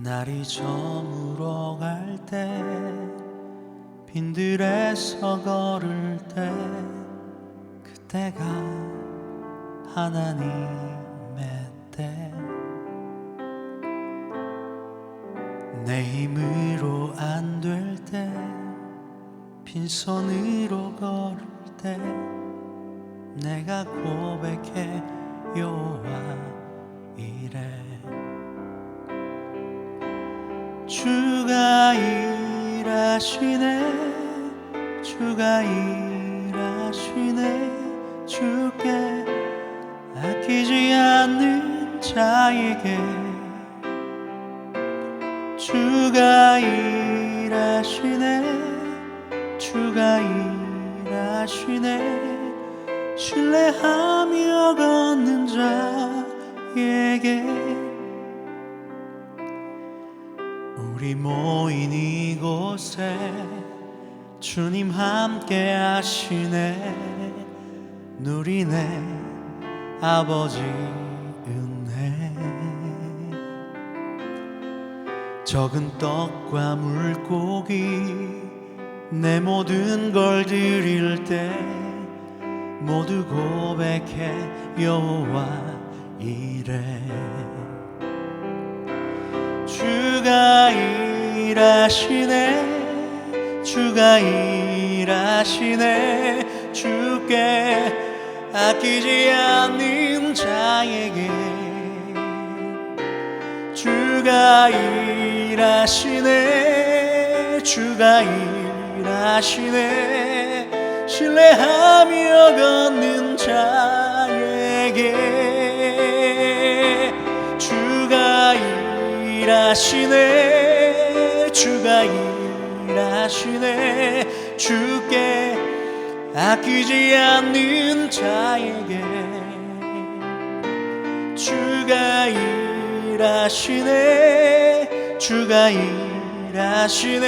날이 저물어 갈 때 빈들에서 걸을 때 그때가 하나님의 때 내 힘으로 안 될 때 빈손으로 걸을 때 내가 고백해 여호와 이래 주가 일하시네 주가 일하시네 주께 아끼지 않는 자에게 주가 일하시네 주가 일하시네 신뢰하며 걷는 자에게 우리 모인 이곳에 주님 함께 하시네 누리네 아버지 은혜 적은 떡과 물고기 내 모든 걸 드릴 때 모두 고백해 여호와 이래 주가 일하시네 주가 일하시네 주께 아끼지 않는 자에게 주가 일하시네 주가 일하시네 신뢰하며 걷는 자에게 주가 일하시네 주가 일하시네 주께 아끼지 않는 자에게 주가 일하시네 주가 일하시네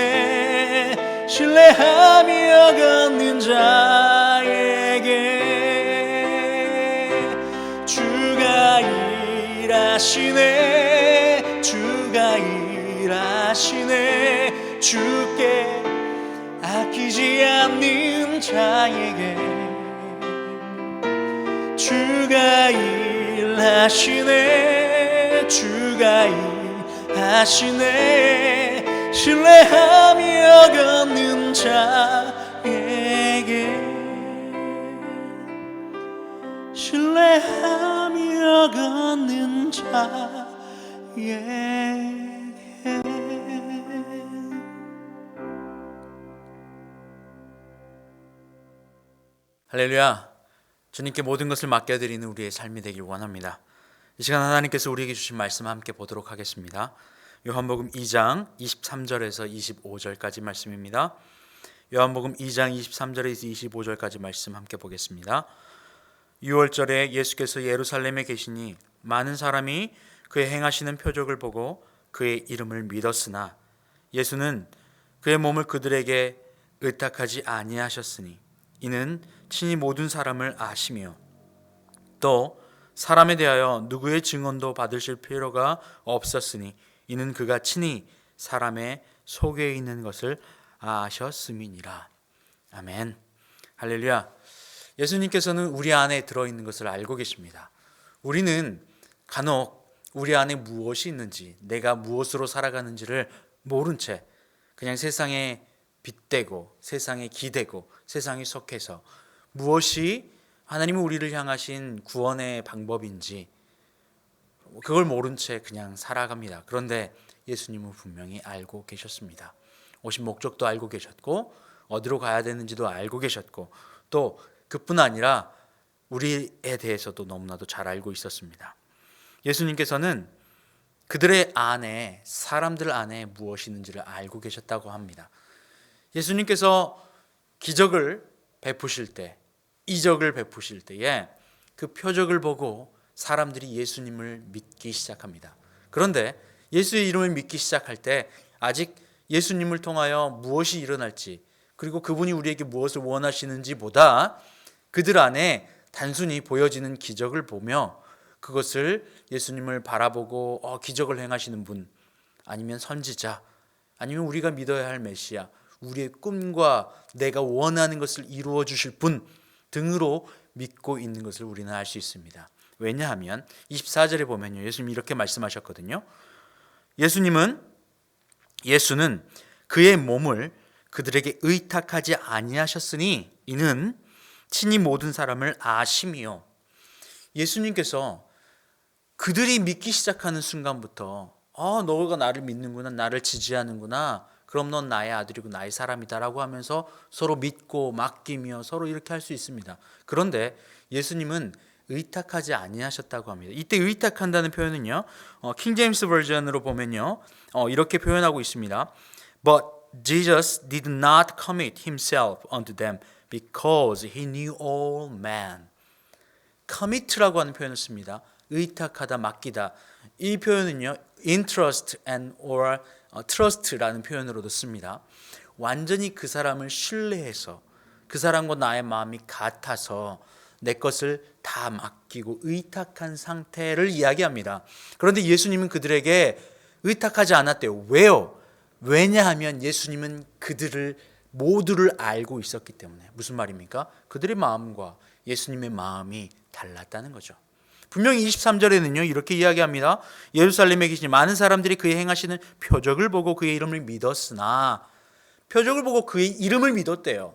신뢰하며 걷는 자에게 주가 일하시네 주가 일하시네 주께 아끼지 않는 자에게 주가 일하시네 주가 일하시네 신뢰하며 걷는 자에게 신뢰하며 걷는 자에게 할렐루야. 주님께 모든 것을 맡겨드리는 우리의 삶이 되길 원합니다. 이 시간 하나님께서 우리에게 주신 말씀 함께 보도록 하겠습니다. 요한복음 2장 23절에서 25절까지 말씀입니다. 요한복음 2장 23절에서 25절까지 말씀 함께 보겠습니다. 6월절에 예수께서 예루살렘에 계시니 많은 사람이 그의 행하시는 표적을 보고 그의 이름을 믿었으나 예수는 그의 몸을 그들에게 의탁하지 아니하셨으니 이는 친히 모든 사람을 아시며 또 사람에 대하여 누구의 증언도 받으실 필요가 없었으니 이는 그가 친히 사람의 속에 있는 것을 아셨음이니라. 아멘. 할렐루야. 예수님께서는 우리 안에 들어있는 것을 알고 계십니다. 우리는 간혹 우리 안에 무엇이 있는지, 내가 무엇으로 살아가는지를 모른 채 그냥 세상에 빗대고 세상에 기대고 세상에 속해서 무엇이 하나님은 우리를 향하신 구원의 방법인지 그걸 모른 채 그냥 살아갑니다. 그런데 예수님은 분명히 알고 계셨습니다. 오신 목적도 알고 계셨고 어디로 가야 되는지도 알고 계셨고 또 그뿐 아니라 우리에 대해서도 너무나도 잘 알고 있었습니다. 예수님께서는 그들의 안에, 사람들 안에 무엇이 있는지를 알고 계셨다고 합니다. 예수님께서 기적을 베푸실 때, 이적을 베푸실 때에 그 표적을 보고 사람들이 예수님을 믿기 시작합니다. 그런데 예수의 이름을 믿기 시작할 때 아직 예수님을 통하여 무엇이 일어날지 그리고 그분이 우리에게 무엇을 원하시는지 보다 그들 안에 단순히 보여지는 기적을 보며 그것을 예수님을 바라보고 기적을 행하시는 분, 아니면 선지자, 아니면 우리가 믿어야 할 메시아, 우리의 꿈과 내가 원하는 것을 이루어 주실 분 등으로 믿고 있는 것을 우리는 알 수 있습니다. 왜냐하면 24절에 보면요, 예수님이 이렇게 말씀하셨거든요. 예수는 그의 몸을 그들에게 의탁하지 아니하셨으니 이는 친히 모든 사람을 아심이요. 예수님께서 그들이 믿기 시작하는 순간부터 너가 나를 믿는구나, 나를 지지하는구나, 그럼 넌 나의 아들이고 나의 사람이다라고 하면서 서로 믿고 맡기며 서로 이렇게 할 수 있습니다. 그런데 예수님은 의탁하지 아니하셨다고 합니다. 이때 의탁한다는 표현은요, 킹 제임스 버전으로 보면요, 이렇게 표현하고 있습니다. But Jesus did not commit himself unto them because he knew all men. commit라고 하는 표현을 씁니다. 의탁하다, 맡기다. 이 표현은요, interest and or trust라는 표현으로도 씁니다. 완전히 그 사람을 신뢰해서 그 사람과 나의 마음이 같아서 내 것을 다 맡기고 의탁한 상태를 이야기합니다. 그런데 예수님은 그들에게 의탁하지 않았대요. 왜요? 왜냐하면 예수님은 그들을 모두를 알고 있었기 때문에. 무슨 말입니까? 그들의 마음과 예수님의 마음이 달랐다는 거죠. 분명히 23절에는요 이렇게 이야기합니다. 예루살렘에 계신 많은 사람들이 그의 행하시는 표적을 보고 그의 이름을 믿었으나, 표적을 보고 그의 이름을 믿었대요.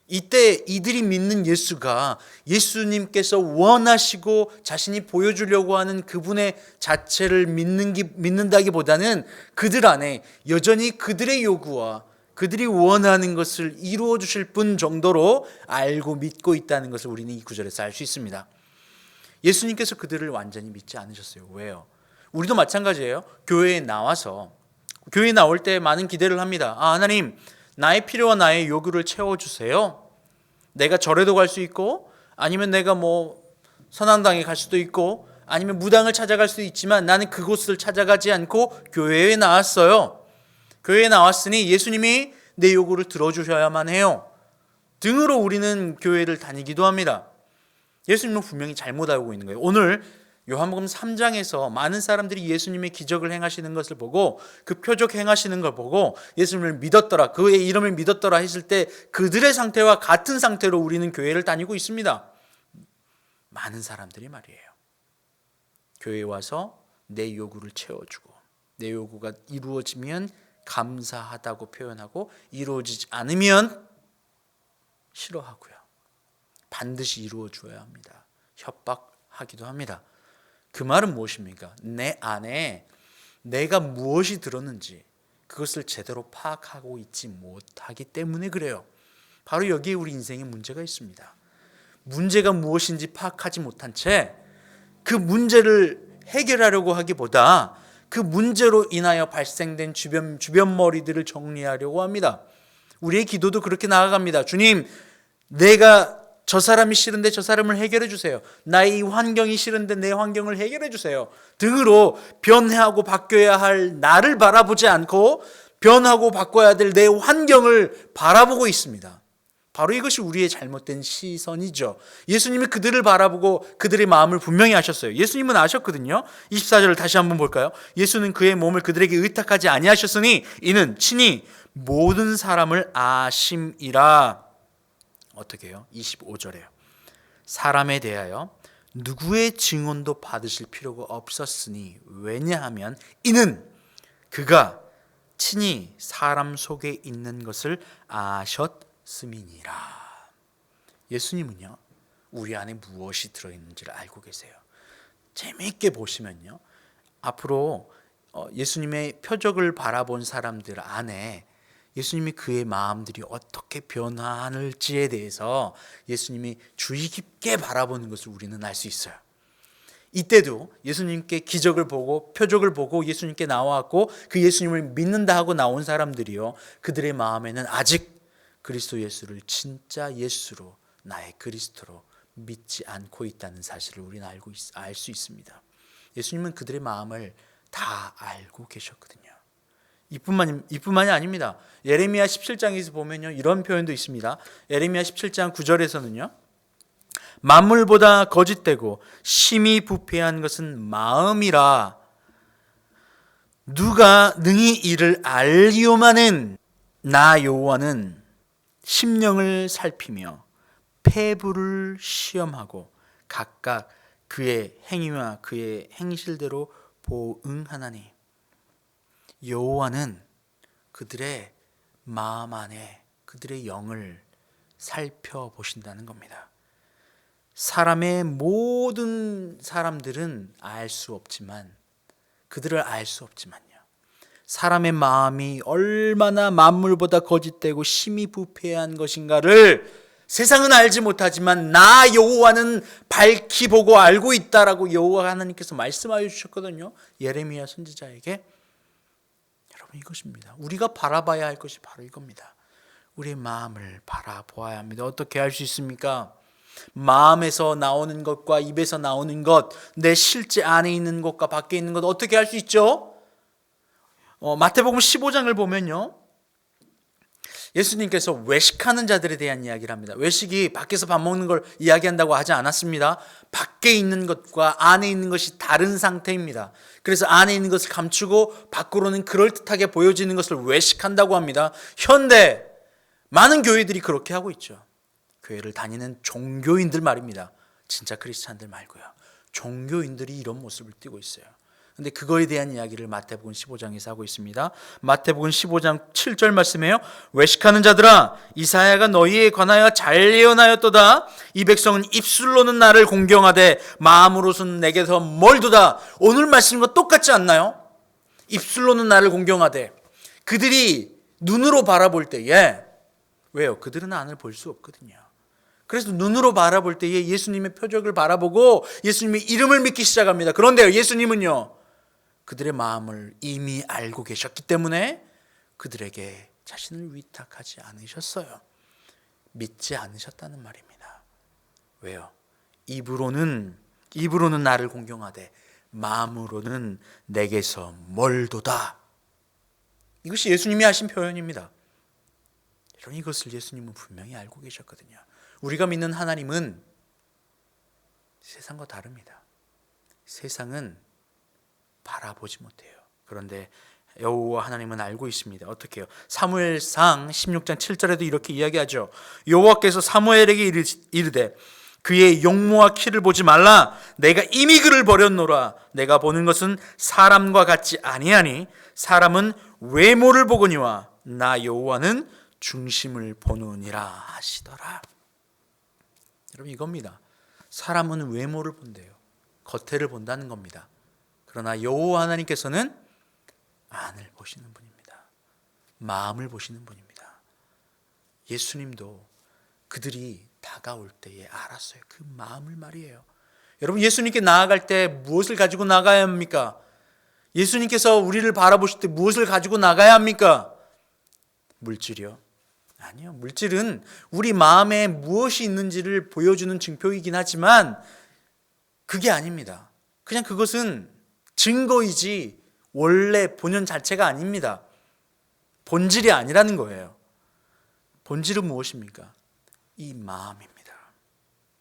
이때 이들이 믿는 예수가 예수님께서 원하시고 자신이 보여주려고 하는 그분의 자체를 믿는다기보다는 그들 안에 여전히 그들의 요구와 그들이 원하는 것을 이루어 주실 분 정도로 알고 믿고 있다는 것을 우리는 이 구절에서 알 수 있습니다. 예수님께서 그들을 완전히 믿지 않으셨어요. 왜요? 우리도 마찬가지예요. 교회에 나올 때 많은 기대를 합니다. 하나님, 나의 필요와 나의 요구를 채워주세요. 내가 절에도 갈 수 있고, 아니면 내가 선앙당에 갈 수도 있고, 아니면 무당을 찾아갈 수도 있지만 나는 그곳을 찾아가지 않고 교회에 나왔어요. 교회에 나왔으니 예수님이 내 요구를 들어주셔야만 해요. 등으로 우리는 교회를 다니기도 합니다. 예수님은 분명히 잘못 알고 있는 거예요. 오늘 요한복음 3장에서 많은 사람들이 예수님의 기적을 행하시는 것을 보고 그 표적 행하시는 걸 보고 예수님을 믿었더라, 그의 이름을 믿었더라 했을 때 그들의 상태와 같은 상태로 우리는 교회를 다니고 있습니다. 많은 사람들이 말이에요. 교회에 와서 내 요구를 채워주고 내 요구가 이루어지면 감사하다고 표현하고 이루어지지 않으면 싫어하고요. 반드시 이루어 줘야 합니다. 협박하기도 합니다. 그 말은 무엇입니까? 내 안에 내가 무엇이 들었는지 그것을 제대로 파악하고 있지 못하기 때문에 그래요. 바로 여기에 우리 인생에 문제가 있습니다. 문제가 무엇인지 파악하지 못한 채 그 문제를 해결하려고 하기보다 그 문제로 인하여 발생된 주변 머리들을 정리하려고 합니다. 우리의 기도도 그렇게 나아갑니다. 주님, 내가 저 사람이 싫은데 저 사람을 해결해 주세요. 나의 이 환경이 싫은데 내 환경을 해결해 주세요. 등으로 변화하고 바뀌어야 할 나를 바라보지 않고 변하고 바꿔야 될 내 환경을 바라보고 있습니다. 바로 이것이 우리의 잘못된 시선이죠. 예수님이 그들을 바라보고 그들의 마음을 분명히 아셨어요. 예수님은 아셨거든요. 24절을 다시 한번 볼까요? 예수는 그의 몸을 그들에게 의탁하지 아니하셨으니 이는 친히 모든 사람을 아심이라. 어떻게 해요? 25절에요. 사람에 대하여 누구의 증언도 받으실 필요가 없었으니 왜냐하면 이는 그가 친히 사람 속에 있는 것을 아셨음이니라. 예수님은요 우리 안에 무엇이 들어있는지를 알고 계세요. 재미있게 보시면요 앞으로 예수님의 표적을 바라본 사람들 안에 예수님이 그의 마음들이 어떻게 변화할지에 대해서 예수님이 주의 깊게 바라보는 것을 우리는 알 수 있어요. 이때도 예수님께 기적을 보고 표적을 보고 예수님께 나왔고 그 예수님을 믿는다 하고 나온 사람들이요 그들의 마음에는 아직 그리스도 예수를 진짜 예수로 나의 그리스도로 믿지 않고 있다는 사실을 우리는 알 수 있습니다. 예수님은 그들의 마음을 다 알고 계셨거든요. 이뿐만이 아닙니다. 예레미야 17장에서 보면요 이런 표현도 있습니다. 예레미야 17장 9절에서는요 만물보다 거짓되고 심히 부패한 것은 마음이라. 누가 능히 이를 알리오마는 나 여호와는 심령을 살피며 폐부를 시험하고 각각 그의 행위와 그의 행실대로 보응하나니. 여호와는 그들의 마음 안에 그들의 영을 살펴보신다는 겁니다. 사람의 모든 사람들은 알 수 없지만, 그들을 알 수 없지만요, 사람의 마음이 얼마나 만물보다 거짓되고 심히 부패한 것인가를 세상은 알지 못하지만 나 여호와는 밝히 보고 알고 있다라고 여호와 하나님께서 말씀하여 주셨거든요. 예레미야 선지자에게. 여러분, 이것입니다. 우리가 바라봐야 할 것이 바로 이겁니다. 우리의 마음을 바라보아야 합니다. 어떻게 할 수 있습니까? 마음에서 나오는 것과 입에서 나오는 것, 내 실제 안에 있는 것과 밖에 있는 것 어떻게 할 수 있죠? 마태복음 15장을 보면요, 예수님께서 외식하는 자들에 대한 이야기를 합니다. 외식이 밖에서 밥 먹는 걸 이야기한다고 하지 않았습니다. 밖에 있는 것과 안에 있는 것이 다른 상태입니다. 그래서 안에 있는 것을 감추고 밖으로는 그럴듯하게 보여지는 것을 외식한다고 합니다. 현대 많은 교회들이 그렇게 하고 있죠. 교회를 다니는 종교인들 말입니다. 진짜 크리스찬들 말고요. 종교인들이 이런 모습을 띠고 있어요. 근데 그거에 대한 이야기를 마태복음 15장에서 하고 있습니다. 마태복음 15장 7절 말씀이에요. 외식하는 자들아, 이사야가 너희에 관하여 잘 예언하였도다. 이 백성은 입술로는 나를 공경하되 마음으로는 내게서 멀도다. 오늘 말씀과 똑같지 않나요? 입술로는 나를 공경하되, 그들이 눈으로 바라볼 때에, 왜요? 그들은 안을 볼 수 없거든요. 그래서 눈으로 바라볼 때에 예수님의 표적을 바라보고 예수님의 이름을 믿기 시작합니다. 그런데요, 예수님은요, 그들의 마음을 이미 알고 계셨기 때문에 그들에게 자신을 위탁하지 않으셨어요. 믿지 않으셨다는 말입니다. 왜요? 입으로는 나를 공경하되 마음으로는 내게서 멀도다. 이것이 예수님이 하신 표현입니다. 여러분, 이것을 예수님은 분명히 알고 계셨거든요. 우리가 믿는 하나님은 세상과 다릅니다. 세상은 바라보지 못해요. 그런데 여호와 하나님은 알고 있습니다. 어떻게 해요? 사무엘상 16장 7절에도 이렇게 이야기하죠. 여호와께서 사무엘에게 이르되 그의 용모와 키를 보지 말라. 내가 이미 그를 버렸노라. 내가 보는 것은 사람과 같지 아니하니 사람은 외모를 보거니와 나 여호와는 중심을 보느니라 하시더라. 여러분, 이겁니다. 사람은 외모를 본대요. 겉에를 본다는 겁니다. 그러나 여호와 하나님께서는 안을 보시는 분입니다. 마음을 보시는 분입니다. 예수님도 그들이 다가올 때에 알았어요. 그 마음을 말이에요. 여러분, 예수님께 나아갈 때 무엇을 가지고 나가야 합니까? 예수님께서 우리를 바라보실 때 무엇을 가지고 나가야 합니까? 물질이요? 아니요. 물질은 우리 마음에 무엇이 있는지를 보여주는 증표이긴 하지만 그게 아닙니다. 그냥 그것은 증거이지 원래 본연 자체가 아닙니다. 본질이 아니라는 거예요. 본질은 무엇입니까? 이 마음입니다.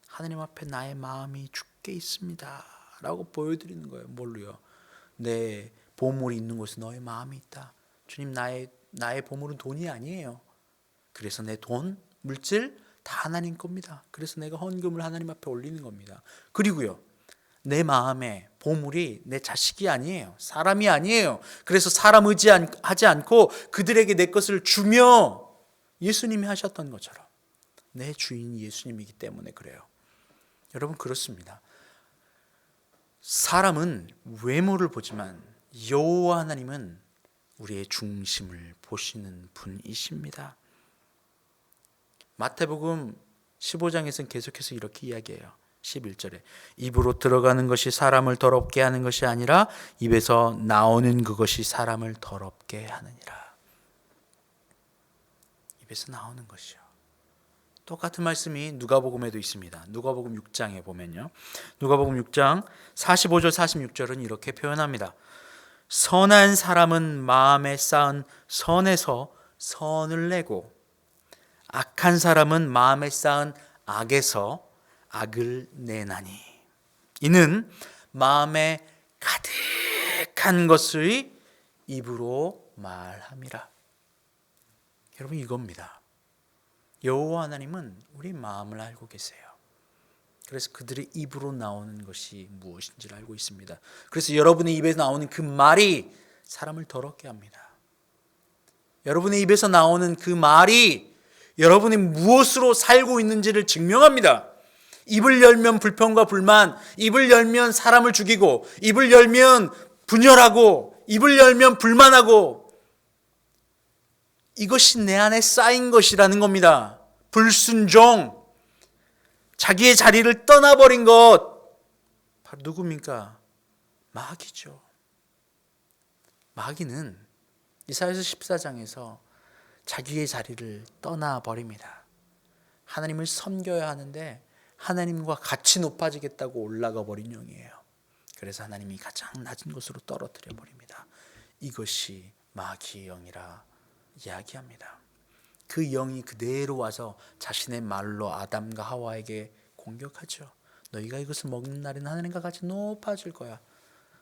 하나님 앞에 나의 마음이 죽게 있습니다 라고 보여드리는 거예요. 뭘로요? 내 보물이 있는 곳에 너의 마음이 있다. 주님, 나의 보물은 돈이 아니에요. 그래서 내 돈, 물질 다 하나님 겁니다. 그래서 내가 헌금을 하나님 앞에 올리는 겁니다. 그리고요, 내 마음에 보물이 내 자식이 아니에요. 사람이 아니에요. 그래서 사람 의지하지 않고 그들에게 내 것을 주며 예수님이 하셨던 것처럼 내 주인이 예수님이기 때문에 그래요. 여러분, 그렇습니다. 사람은 외모를 보지만 여호와 하나님은 우리의 중심을 보시는 분이십니다. 마태복음 15장에서는 계속해서 이렇게 이야기해요. 11절에 입으로 들어가는 것이 사람을 더럽게 하는 것이 아니라 입에서 나오는 그것이 사람을 더럽게 하느니라. 입에서 나오는 것이요. 똑같은 말씀이 누가복음에도 있습니다. 누가복음 6장에 보면요, 누가복음 6장 45절 46절은 이렇게 표현합니다. 선한 사람은 마음에 쌓은 선에서 선을 내고 악한 사람은 마음에 쌓은 악에서 악을 내나니 이는 마음에 가득한 것의 입으로 말함이라. 여러분, 이겁니다. 여호와 하나님은 우리 마음을 알고 계세요. 그래서 그들의 입으로 나오는 것이 무엇인지를 알고 있습니다. 그래서 여러분의 입에서 나오는 그 말이 사람을 더럽게 합니다. 여러분의 입에서 나오는 그 말이 여러분이 무엇으로 살고 있는지를 증명합니다. 입을 열면 불평과 불만, 입을 열면 사람을 죽이고, 입을 열면 분열하고, 입을 열면 불만하고, 이것이 내 안에 쌓인 것이라는 겁니다. 불순종, 자기의 자리를 떠나버린 것, 바로 누굽니까? 마귀죠. 마귀는 이사야서 14장에서 자기의 자리를 떠나버립니다. 하나님을 섬겨야 하는데 하나님과 같이 높아지겠다고 올라가 버린 영이에요. 그래서 하나님이 가장 낮은 곳으로 떨어뜨려 버립니다. 이것이 마귀의 영이라 이야기합니다. 그 영이 그대로 와서 자신의 말로 아담과 하와에게 공격하죠. 너희가 이것을 먹는 날에는 하나님과 같이 높아질 거야.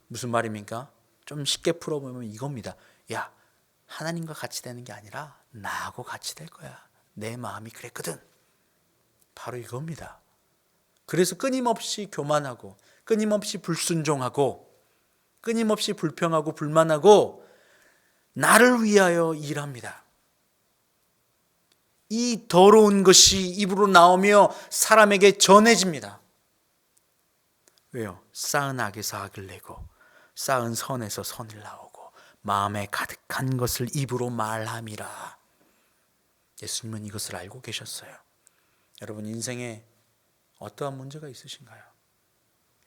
무슨 말입니까? 좀 쉽게 풀어보면 이겁니다. 야, 하나님과 같이 되는 게 아니라 나하고 같이 될 거야. 내 마음이 그랬거든. 바로 이겁니다. 그래서 끊임없이 교만하고, 끊임없이 불순종하고, 끊임없이 불평하고 불만하고 나를 위하여 일합니다. 이 더러운 것이 입으로 나오며 사람에게 전해집니다. 왜요? 쌓은 악에서 악을 내고 쌓은 선에서 선을 나오고 마음에 가득한 것을 입으로 말함이라. 예수님은 이것을 알고 계셨어요. 여러분, 인생에 어떠한 문제가 있으신가요?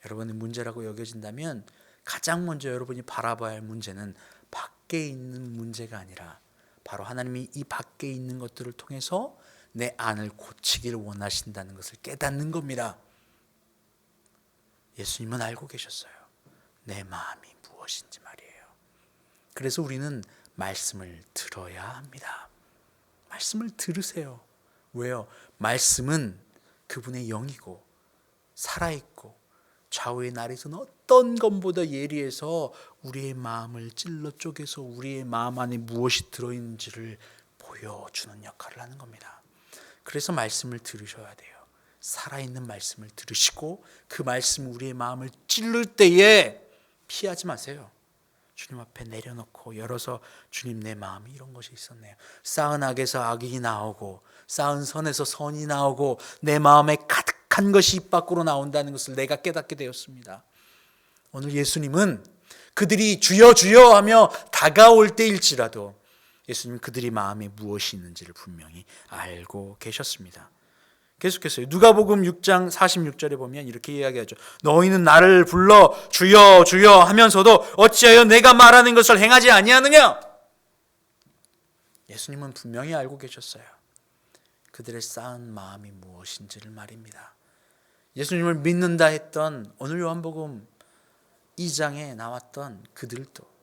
여러분의 문제라고 여겨진다면 가장 먼저 여러분이 바라봐야 할 문제는 밖에 있는 문제가 아니라 바로 하나님이 이 밖에 있는 것들을 통해서 내 안을 고치기를 원하신다는 것을 깨닫는 겁니다. 예수님은 알고 계셨어요. 내 마음이 무엇인지 말이에요. 그래서 우리는 말씀을 들어야 합니다. 말씀을 들으세요. 왜요? 말씀은 그분의 영이고 살아있고 좌우의 날에서는 어떤 것보다 예리해서 우리의 마음을 찔러 쪼개서 우리의 마음 안에 무엇이 들어있는지를 보여주는 역할을 하는 겁니다. 그래서 말씀을 들으셔야 돼요. 살아있는 말씀을 들으시고 그 말씀 우리의 마음을 찔를 때에 피하지 마세요. 주님 앞에 내려놓고 열어서 주님, 내 마음이 이런 것이 있었네요. 쌓은 악에서 악이 나오고 쌓은 선에서 선이 나오고 내 마음에 가득한 것이 입 밖으로 나온다는 것을 내가 깨닫게 되었습니다. 오늘 예수님은 그들이 주여 주여 하며 다가올 때일지라도 예수님은 그들이 마음에 무엇이 있는지를 분명히 알고 계셨습니다. 계속해서요. 누가복음 6장 46절에 보면 이렇게 이야기하죠. 너희는 나를 불러 주여 주여 하면서도 어찌하여 내가 말하는 것을 행하지 아니하느냐? 예수님은 분명히 알고 계셨어요. 그들의 쌓은 마음이 무엇인지를 말입니다. 예수님을 믿는다 했던 오늘 요한복음 2장에 나왔던 그들도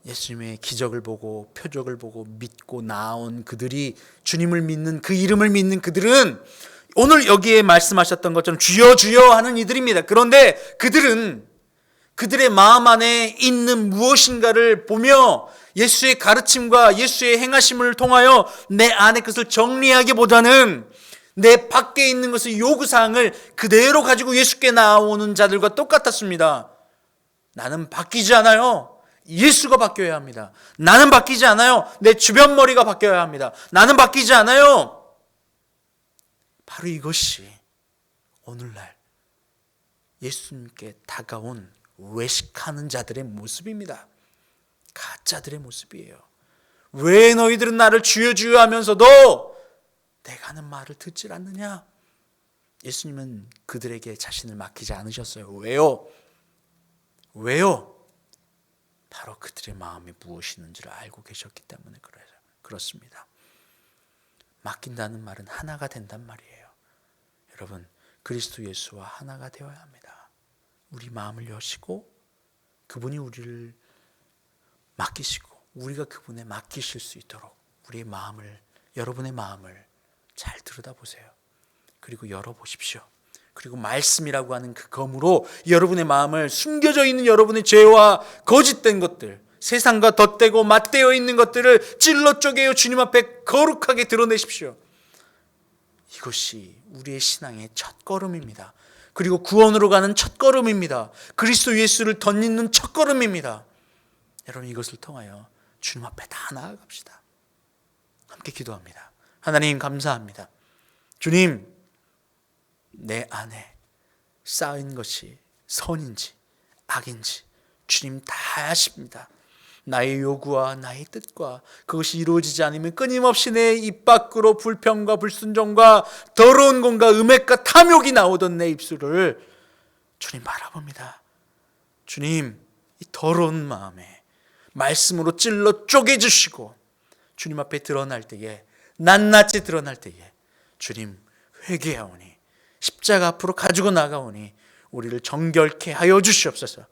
예수님의 기적을 보고 표적을 보고 믿고 나온 그들이 주님을 믿는 그 이름을 믿는 그들은 오늘 여기에 말씀하셨던 것처럼 주여 주여 하는 이들입니다. 그런데 그들은 그들의 마음 안에 있는 무엇인가를 보며 예수의 가르침과 예수의 행하심을 통하여 내 안의 것을 정리하기보다는 내 밖에 있는 것의 요구사항을 그대로 가지고 예수께 나오는 자들과 똑같았습니다. 나는 바뀌지 않아요. 예수가 바뀌어야 합니다. 나는 바뀌지 않아요. 내 주변 머리가 바뀌어야 합니다. 나는 바뀌지 않아요. 바로 이것이 오늘날 예수님께 다가온 외식하는 자들의 모습입니다. 가짜들의 모습이에요. 왜 너희들은 나를 주여 주여 하면서도 내가 하는 말을 듣질 않느냐? 예수님은 그들에게 자신을 맡기지 않으셨어요. 왜요? 왜요? 바로 그들의 마음에 무엇이 있는지를 알고 계셨기 때문에 그렇습니다. 맡긴다는 말은 하나가 된단 말이에요. 여러분, 그리스도 예수와 하나가 되어야 합니다. 우리 마음을 여시고 그분이 우리를 맡기시고 우리가 그분에 맡기실 수 있도록 우리의 마음을, 여러분의 마음을 잘 들여다보세요. 그리고 열어보십시오. 그리고 말씀이라고 하는 그 검으로 여러분의 마음을, 숨겨져 있는 여러분의 죄와 거짓된 것들, 세상과 덧대고 맞대어 있는 것들을 찔러 쪼개어 주님 앞에 거룩하게 드러내십시오. 이것이 우리의 신앙의 첫걸음입니다. 그리고 구원으로 가는 첫걸음입니다. 그리스도 예수를 덧입는 첫걸음입니다. 여러분, 이것을 통하여 주님 앞에 다 나아갑시다. 함께 기도합니다. 하나님, 감사합니다. 주님, 내 안에 쌓인 것이 선인지 악인지 주님 다 아십니다. 나의 요구와 나의 뜻과 그것이 이루어지지 않으면 끊임없이 내 입 밖으로 불평과 불순종과 더러운 공과 음액과 탐욕이 나오던 내 입술을 주님 바라봅니다. 주님, 이 더러운 마음에 말씀으로 찔러 쪼개주시고 주님 앞에 드러날 때에, 낱낱이 드러날 때에 주님 회개하오니, 십자가 앞으로 가지고 나가오니 우리를 정결케 하여 주시옵소서.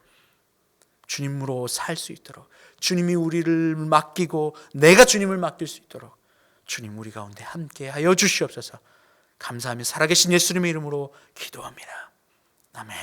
주님으로 살 수 있도록, 주님이 우리를 맡기고 내가 주님을 맡길 수 있도록 주님 우리 가운데 함께 하여 주시옵소서. 감사하며 살아계신 예수님의 이름으로 기도합니다. 아멘.